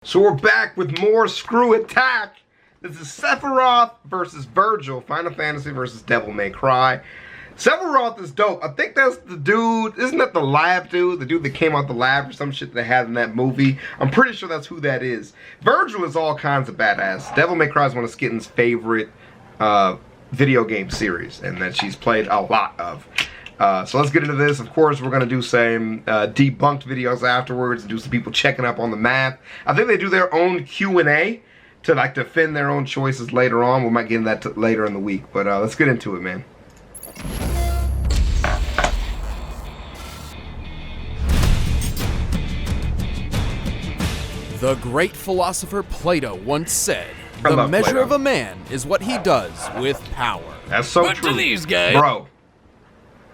So we're back with more Screw Attack. This is Sephiroth versus Vergil, Final Fantasy versus Devil May Cry. Sephiroth is dope. I think that's the dude, isn't that the lab dude? The dude that came out the lab or some shit they had in that movie. I'm pretty sure that's who that is. Vergil is all kinds of badass. Devil May Cry is one of Skitten's favorite video game series, and that she's played a lot of. So let's get into this. Of course, we're going to do some debunked videos afterwards and do some people checking up on the math. I think they do their own Q&A to like defend their own choices later on. We might get into that later in the week, but let's get into it, man. The great philosopher Plato once said, "The measure of a man is what he does with power." That's so but true. To these guys, bro.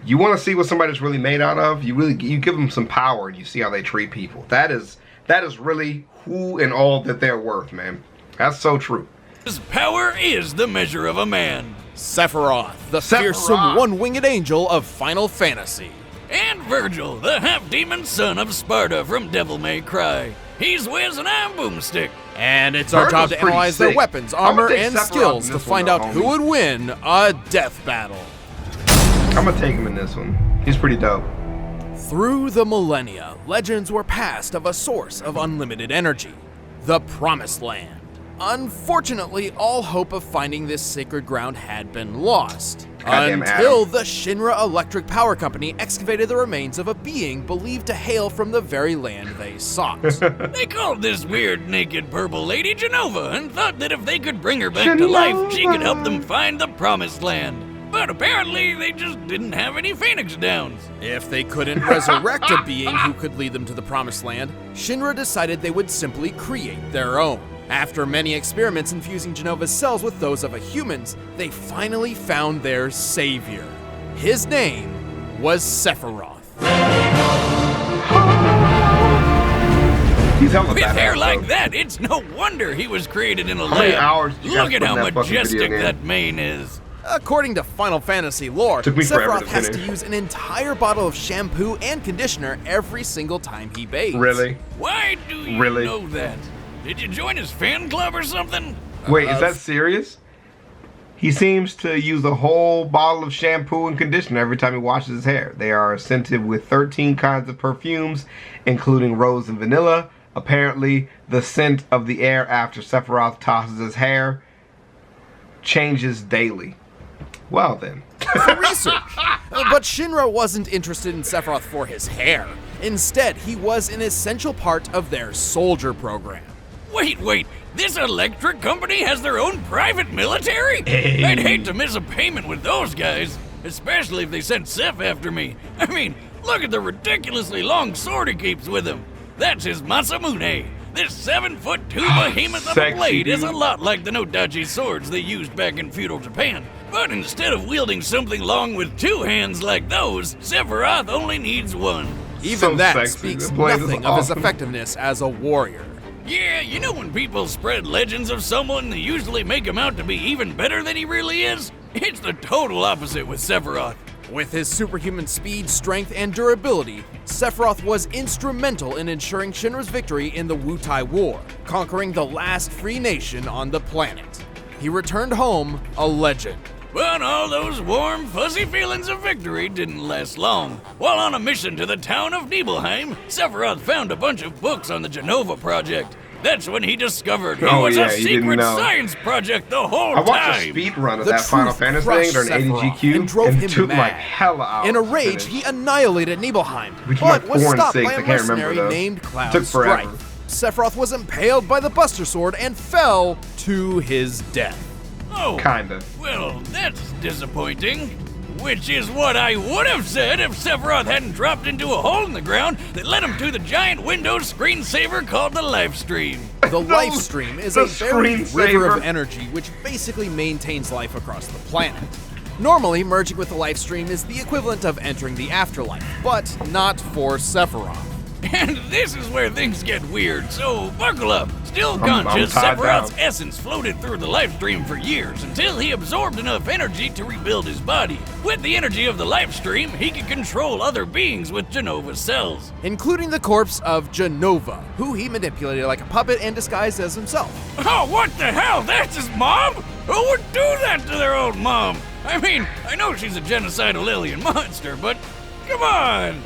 You want to see what somebody's really made out of? You give them some power and you see how they treat people. That is really who and all that they're worth, man. That's so true. His power is the measure of a man. Sephiroth, the fearsome one-winged angel of Final Fantasy. And Vergil, the half-demon son of Sparta from Devil May Cry. He's with an iron boomstick. And it's our job to analyze their weapons, armor, and skills to find out who would win a death battle. I'm gonna take him in this one. He's pretty dope. Through the millennia, legends were passed of a source of unlimited energy, the Promised Land. Unfortunately, all hope of finding this sacred ground had been lost, until the Shinra Electric Power Company excavated the remains of a being believed to hail from the very land they sought. They called this weird, naked purple lady Jenova and thought that if they could bring her back to life, she could help them find the Promised Land. But apparently, they just didn't have any Phoenix Downs. If they couldn't resurrect a being who could lead them to the Promised Land, Shinra decided they would simply create their own. After many experiments infusing Jenova's cells with those of a human's, they finally found their savior. His name was Sephiroth. With hair like that, it's no wonder he was created in a lab. Look at how majestic that mane is. According to Final Fantasy lore, Sephiroth has to use an entire bottle of shampoo and conditioner every single time he bathes. Really? Why do you know that? Did you join his fan club or something? Wait, is that serious? He seems to use a whole bottle of shampoo and conditioner every time he washes his hair. They are scented with 13 kinds of perfumes, including rose and vanilla. Apparently, the scent of the air after Sephiroth tosses his hair changes daily. Well then. For research. But Shinra wasn't interested in Sephiroth for his hair. Instead, he was an essential part of their soldier program. Wait, this electric company has their own private military? Hey. I'd hate to miss a payment with those guys, especially if they sent Seph after me. I mean, look at the ridiculously long sword he keeps with him. That's his Masamune. This 7'2" behemoth of a blade is a lot like the Nodachi swords they used back in feudal Japan. But instead of wielding something long with two hands like those, Sephiroth only needs one. Even that speaks nothing of his effectiveness as a warrior. Yeah, you know when people spread legends of someone, they usually make him out to be even better than he really is? It's the total opposite with Sephiroth. With his superhuman speed, strength, and durability, Sephiroth was instrumental in ensuring Shinra's victory in the Wutai War, conquering the last free nation on the planet. He returned home a legend. But all those warm, fuzzy feelings of victory didn't last long. While on a mission to the town of Nibelheim, Sephiroth found a bunch of books on the Jenova project. That's when he discovered he was a secret science project the whole time. I watched a speed run of that Final Fantasy thing during ADGQ and drove him took mad. like hella hours. In a rage, he annihilated Nibelheim, but was stopped by a mercenary named Cloud Strife. Sephiroth was impaled by the Buster Sword and fell to his death. Oh, kinda. Well, that's disappointing. Which is what I would have said if Sephiroth hadn't dropped into a hole in the ground that led him to the giant Windows screensaver called the Lifestream. The Lifestream is a buried river of energy which basically maintains life across the planet. Normally, merging with the Lifestream is the equivalent of entering the afterlife, but not for Sephiroth. And this is where things get weird, so buckle up. Still I'm conscious, tied Sephiroth's down. essence floated through the life stream for years until he absorbed enough energy to rebuild his body. With the energy of the life stream, he could control other beings with Genova's cells. including the corpse of Genova, who he manipulated like a puppet and disguised as himself. Oh, what the hell? That's his mom? Who would do that to their own mom? I mean, I know she's a genocidal alien monster, but come on.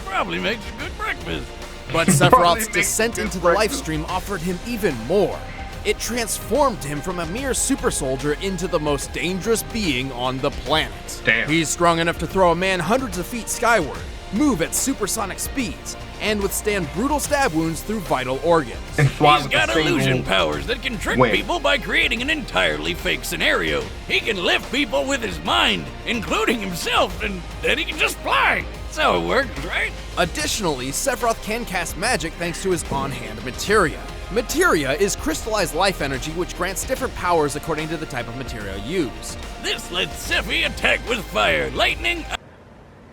Probably makes a good breakfast. But Probably Sephiroth's makes descent good into the life breakfast. stream offered him even more. It transformed him from a mere super soldier into the most dangerous being on the planet. Damn. He's strong enough to throw a man hundreds of feet skyward, move at supersonic speeds, and withstand brutal stab wounds through vital organs. And fly He's with a got single illusion powers that can trick wing. people by creating an entirely fake scenario. He can lift people with his mind, including himself, and then he can just fly. That's how it works, right? Additionally, Sephiroth can cast magic thanks to his on-hand materia. Materia is crystallized life energy which grants different powers according to the type of materia used. This lets Sephi attack with fire, lightning,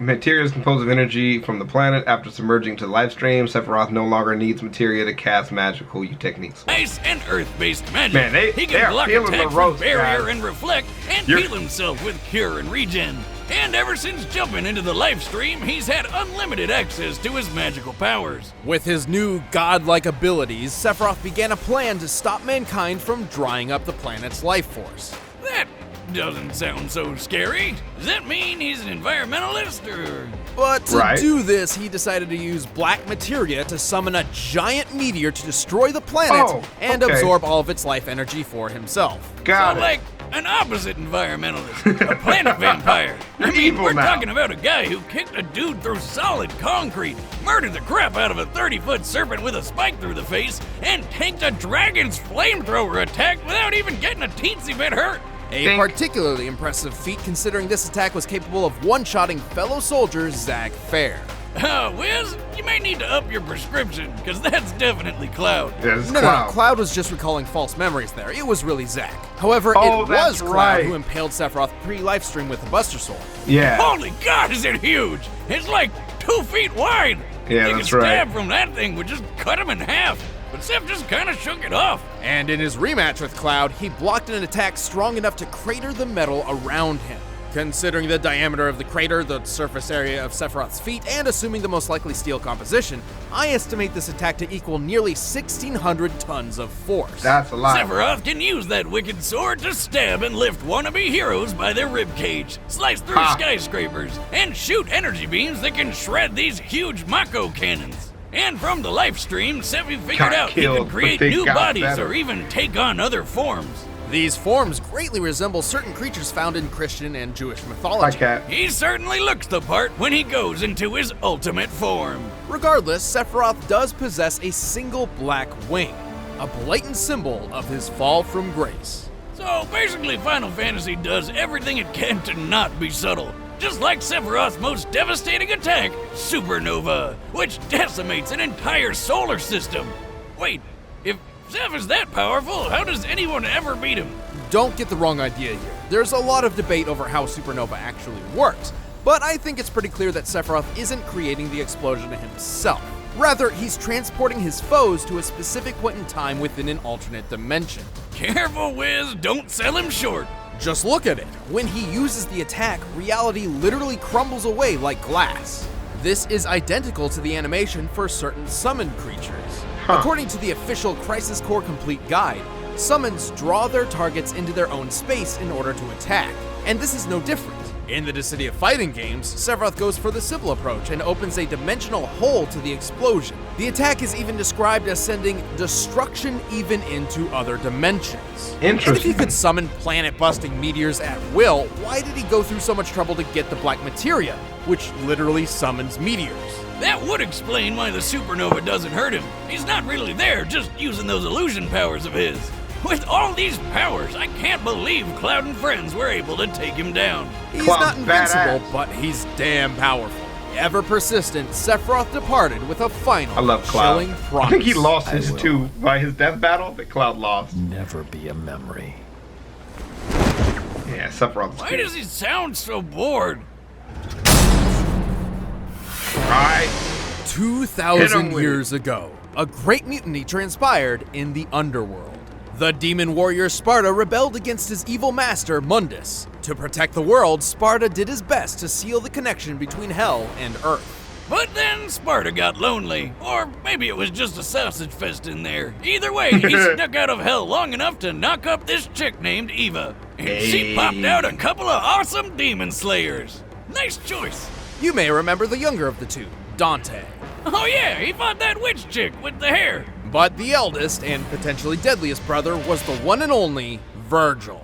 Materia is composed of energy from the planet. After submerging to the life stream, Sephiroth no longer needs materia to cast magical techniques. ice, and earth-based magic. Man, they he are can block feeling the attacks roast, with barrier guys. and reflect, and You're- heal himself with cure and regen. And ever since jumping into the life stream, he's had unlimited access to his magical powers. With his new godlike abilities, Sephiroth began a plan to stop mankind from drying up the planet's life force. That doesn't sound so scary. Does that mean he's an environmentalist, or...? But to Right. do this, he decided to use black materia to summon a giant meteor to destroy the planet Oh, and okay. absorb all of its life energy for himself. Got So, it. like, an opposite environmentalist, a planet vampire. I You're mean, evil we're now. talking about a guy who kicked a dude through solid concrete, murdered the crap out of a 30-foot serpent with a spike through the face, and tanked a dragon's flamethrower attack without even getting a teensy bit hurt. A Think- particularly impressive feat considering this attack was capable of one-shotting fellow soldier Zack Fair. Wiz, you may need to up your prescription, because that's definitely Cloud. Yeah, it's No, Cloud. Cloud was just recalling false memories there. It was really Zack. However, Oh, it that's was Cloud right. who impaled Sephiroth pre-livestream with the Buster Sword. Yeah. Holy God, is it huge! It's like 2 feet wide! Yeah, Think that's a right. stab from that thing would just cut him in half, but Seth just kind of shook it off. And in his rematch with Cloud, he blocked an attack strong enough to crater the metal around him. Considering the diameter of the crater, the surface area of Sephiroth's feet, and assuming the most likely steel composition, I estimate this attack to equal nearly 1,600 tons of force. That's a lot. Sephiroth can use that wicked sword to stab and lift wannabe heroes by their ribcage, slice through Ha. skyscrapers, and shoot energy beams that can shred these huge Mako cannons. And from the live stream, Sephi figured Got out he killed, could create but they new got bodies better. or even take on other forms. These forms greatly resemble certain creatures found in Christian and Jewish Hi, mythology. Cat. He certainly looks the part when he goes into his ultimate form. Regardless, Sephiroth does possess a single black wing, a blatant symbol of his fall from grace. So basically, Final Fantasy does everything it can to not be subtle. Just like Sephiroth's most devastating attack, Supernova, which decimates an entire solar system. Wait, if Seph is that powerful, how does anyone ever beat him? Don't get the wrong idea here. There's a lot of debate over how Supernova actually works, but I think it's pretty clear that Sephiroth isn't creating the explosion himself. Rather, he's transporting his foes to a specific point in time within an alternate dimension. Careful, Wiz, don't sell him short. Just look at it. When he uses the attack, reality literally crumbles away like glass. This is identical to the animation for certain summoned creatures. Huh. According to the official Crisis Core Complete Guide, summons draw their targets into their own space in order to attack, and this is no different. In the Dissidia fighting games, Sephiroth goes for the simple approach and opens a dimensional hole to the explosion. The attack is even described as sending destruction even into other dimensions. And if he Interesting. could summon planet-busting meteors at will, why did he go through so much trouble to get the black materia, which literally summons meteors? That would explain why the supernova doesn't hurt him. He's not really there, just using those illusion powers of his. With all these powers, I can't believe Cloud and friends were able to take him down. He's Cloud's not invincible, badass. but he's damn powerful. Ever persistent, Sephiroth departed with a final, I love Cloud. chilling promise. I think he lost his will. too by his death battle, but Cloud lost. Never be a memory. Yeah, Sephiroth. Why does he sound so bored? Alright. Hit 2,000 him with years ago, a great mutiny transpired in the underworld. The demon warrior Sparta rebelled against his evil master, Mundus. To protect the world, Sparta did his best to seal the connection between hell and earth. But then Sparta got lonely, or maybe it was just a sausage fest in there. Either way, he snuck out of hell long enough to knock up this chick named Eva. And she popped out a couple of awesome demon slayers. Nice choice. You may remember the younger of the two, Dante. Oh yeah, he fought that witch chick with the hair. But the eldest and potentially deadliest brother was the one and only Vergil.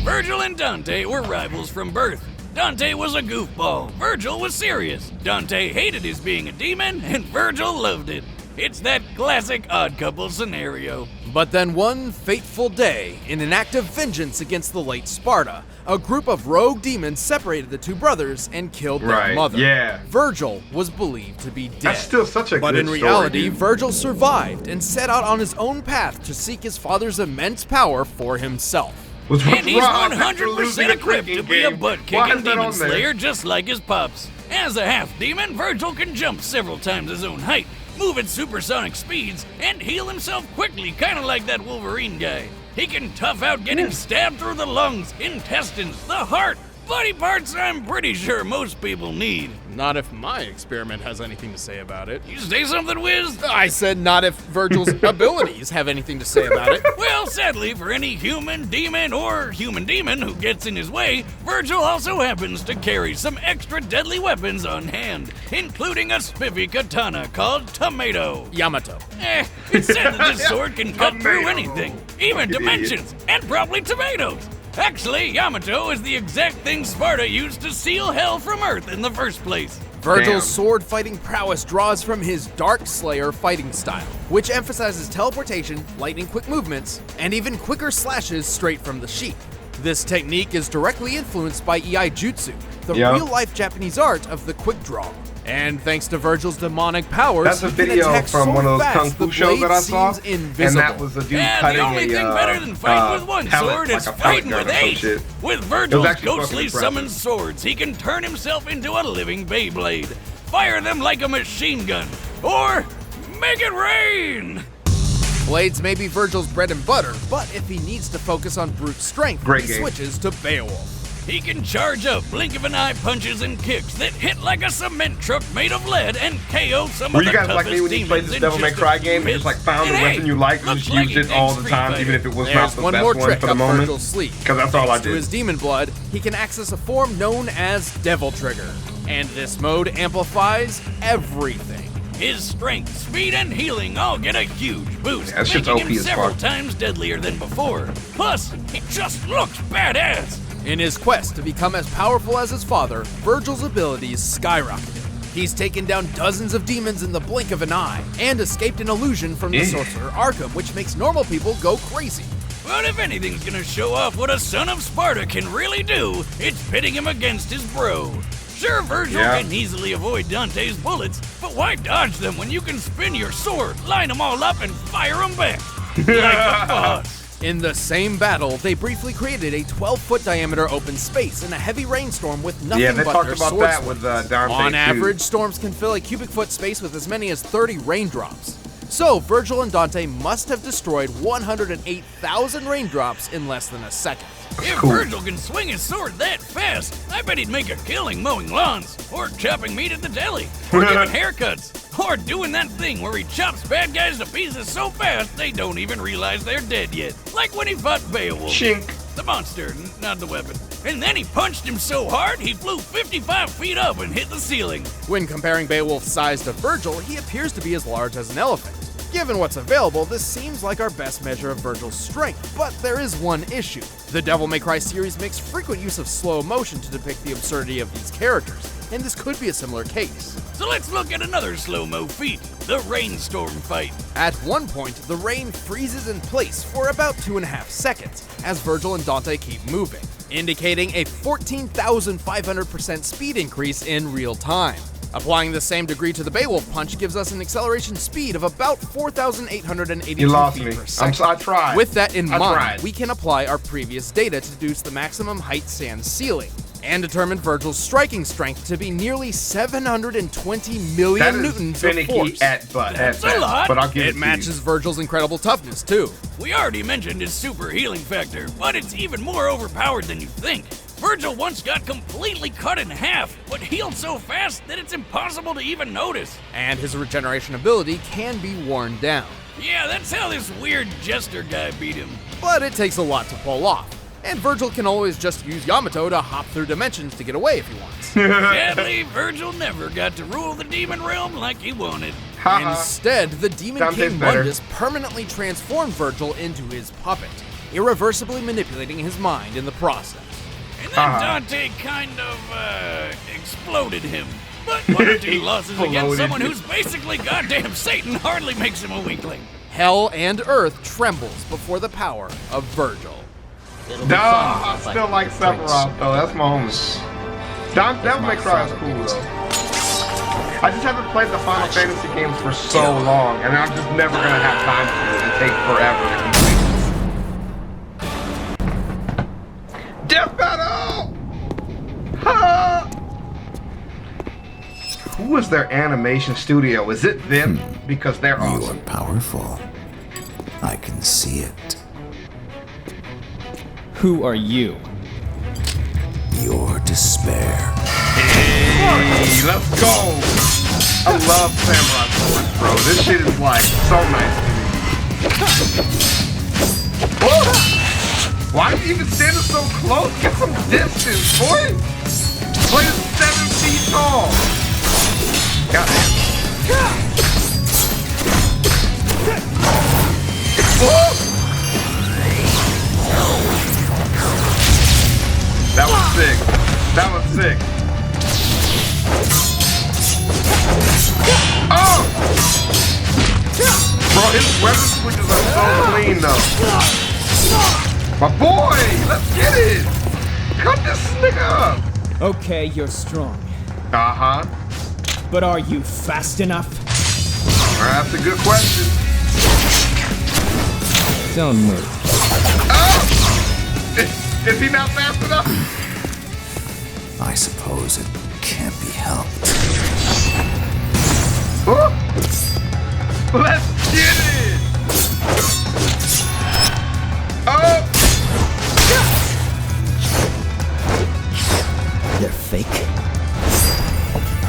Vergil and Dante were rivals from birth. Dante was a goofball, Vergil was serious. Dante hated his being a demon, and Vergil loved it. It's that classic odd couple scenario. But then one fateful day, in an act of vengeance against the late Sparta, a group of rogue demons separated the two brothers and killed their mother. Yeah. Vergil was believed to be dead. That's still such a but good in reality, story, Vergil survived and set out on his own path to seek his father's immense power for himself. And he's 100% equipped to be a butt-kicking demon slayer just like his pops. As a half-demon, Vergil can jump several times his own height, move at supersonic speeds, and heal himself quickly, kind of like that Wolverine guy. He can tough out getting stabbed through the lungs, intestines, the heart, body parts I'm pretty sure most people need. Not if my experiment has anything to say about it. You say something, Wiz? I said not if Vergil's abilities have anything to say about it. Well, sadly, for any human demon or human demon who gets in his way, Vergil also happens to carry some extra deadly weapons on hand, including a spiffy katana called Tomato. Yamato. It's said that this sword can cut through anything, even dimensions, and probably tomatoes. Actually, Yamato is the exact thing Sparta used to seal hell from Earth in the first place. Vergil's sword-fighting prowess draws from his Dark Slayer fighting style, which emphasizes teleportation, lightning-quick movements, and even quicker slashes straight from the sheath. This technique is directly influenced by Iai Jutsu, the real-life Japanese art of the quick draw. And thanks to Vergil's demonic powers, that's a video from one of those kung fu shows that I saw, and that was a dude cutting the only thing better than fighting with one sword is fighting with 8. With Vergil's ghostly summoned swords, he can turn himself into a living Beyblade, fire them like a machine gun, or make it rain. Blades may be Vergil's bread and butter, but if he needs to focus on brute strength, he switches to Beowulf. He can charge up blink-of-an-eye punches and kicks that hit like a cement truck made of lead and KO some of the toughest demons. Were you guys like me when you played this Devil May Cry game and just like found a weapon you liked and just used it all the time, even if it was not the best one for the moment? Because that's all I did. To his demon blood, he can access a form known as Devil Trigger, and this mode amplifies everything. His strength, speed, and healing all get a huge boost, making him several times deadlier than before. Plus, he just looks badass. In his quest to become as powerful as his father, Vergil's abilities skyrocketed. He's taken down dozens of demons in the blink of an eye, and escaped an illusion from the sorcerer Arkham, which makes normal people go crazy. But if anything's gonna show off what a son of Sparta can really do, it's pitting him against his bro. Sure, Vergil can easily avoid Dante's bullets, but why dodge them when you can spin your sword, line them all up, and fire them back? Like a boss. In the same battle, they briefly created a 12-foot diameter open space in a heavy rainstorm with nothing but their swords. Yeah, they talked about that with Dante On average, storms can fill a cubic foot space with as many as 30 raindrops. So, Vergil and Dante must have destroyed 108,000 raindrops in less than a second. If Vergil can swing his sword that fast, I bet he'd make a killing mowing lawns, or chopping meat at the deli, or giving haircuts, or doing that thing where he chops bad guys to pieces so fast they don't even realize they're dead yet. Like when he fought Beowulf. The monster, not the weapon. And then he punched him so hard he flew 55 feet up and hit the ceiling. When comparing Beowulf's size to Vergil, he appears to be as large as an elephant. Given what's available, this seems like our best measure of Vergil's strength, but there is one issue. The Devil May Cry series makes frequent use of slow motion to depict the absurdity of these characters, and this could be a similar case. So let's look at another slow-mo feat, the rainstorm fight. At one point, the rain freezes in place for about 2.5 seconds, as Vergil and Dante keep moving, indicating a 14,500% speed increase in real time. Applying the same degree to the Beowulf punch gives us an acceleration speed of about 4,882 feet per second. I tried. With that in mind, we can apply our previous data to deduce the maximum height sans ceiling. and determined Vergil's striking strength to be nearly 720 million That is newtons of finicky force. at best, a lot. but I'll give It to matches Vergil's incredible toughness, too. We already mentioned his super healing factor, but it's even more overpowered than you think. Vergil once got completely cut in half, but healed so fast that it's impossible to even notice. And his regeneration ability can be worn down. Yeah, that's how this weird jester guy beat him. But it takes a lot to pull off, and Vergil can always just use Yamato to hop through dimensions to get away if he wants. Sadly, Vergil never got to rule the demon realm like he wanted. Instead, the Demon Dante's King better. Mundus permanently transformed Vergil into his puppet, irreversibly manipulating his mind in the process. And then Dante kind of, exploded him. But one or two losses against Exploded someone him. who's basically goddamn Satan hardly makes him a weakling. Hell and Earth trembles before the power of Vergil. No, I still like Sephiroth though. That's my homie. Devil May Cry is cool though. I just haven't played the Final Fantasy games for so long, and I'm just never gonna have time to. It take forever to complete. Death battle! Ha! Who is their animation studio? Is it them? Because they're You are awesome. powerful. I can see it. Who are you? Your despair. Hey, let's go! I love Samurai Swords, bro. This shit is like so nice to me. Whoa! Why are you even standing so close? Get some distance, boy! Play 7 feet tall! Goddamn. Whoa! That was sick. That was sick. Oh! Bro, his weapon switches are so clean though. My boy, let's get it. Cut this nigga up. Okay, you're strong. Uh-huh. But are you fast enough? That's a good question. Don't move. Oh! Is he not fast enough? I suppose it can't be helped. Oh! Let's get it! Oh! They're fake.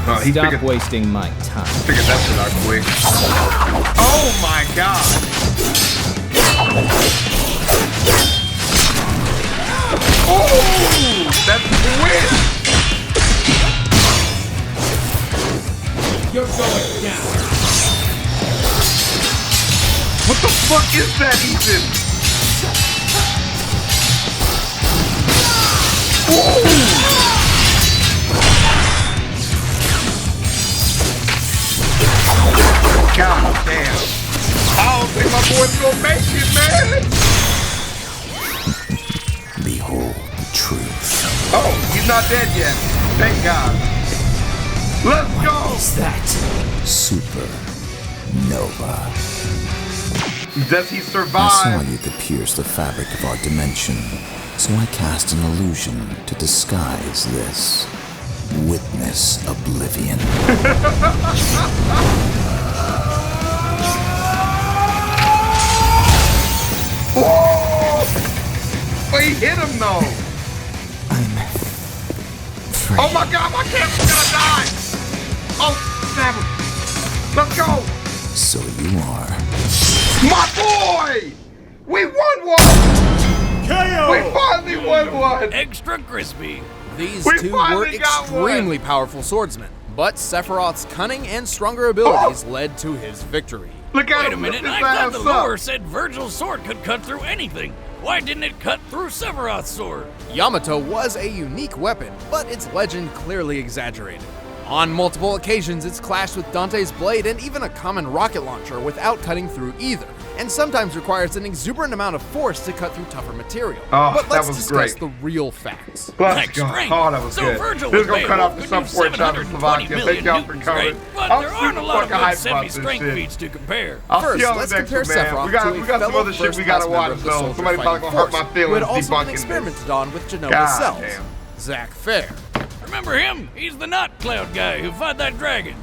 Oh, he Stop figured wasting my time. that shit out quick. Oh my god! Oh! That's quick! You're going down. What the fuck is that, Ethan? Ooh! God damn. I don't think my boy's gonna make it, man. Behold the truth. Oh, he's not dead yet. Thank God. Let's go. Is that? Supernova. Does he I saw survive? you could pierce the fabric of our dimension, so I cast an illusion to disguise this. Witness oblivion. Oh! But he hit him though. Afraid. Oh my God, my camera's gonna die. Oh, snap him. Let's go. So you are. My boy! We won one! KO! We finally won one! Extra crispy. These We two were finally got extremely one. powerful swordsmen, but Sephiroth's cunning and stronger abilities led to his victory. Look at Wait a him, minute, lift I his thought ass the up. lore said Vergil's sword could cut through anything. Why didn't it cut through Sephiroth's sword? Yamato was a unique weapon, but its legend clearly exaggerated. On multiple occasions, it's clashed with Dante's blade and even a common rocket launcher without cutting through either, and sometimes requires an exuberant amount of force to cut through tougher material. Oh, but that let's was discuss great. the real facts. Let's Like go. strength. Oh, that was So good. Vergil This with is gonna cut off the Beowulf support could do chapter, 720 Slovakia. Thank million y'all for newtons, coming. right? But I'm there aren't a super lot of fucking good hyped about Sephi this strength shit. feats to compare. I'll First, see y'all let's the next compare one, man. Sephiroth We got to a some fellow other shit we gotta first-class member watch of the though. soldier Somebody's probably fighting gonna hurt my force, who had feelings also been debunking this. experimented on with Genova's God cells. damn. Zach Fair. Remember him? He's the Not Cloud guy who fought that dragon.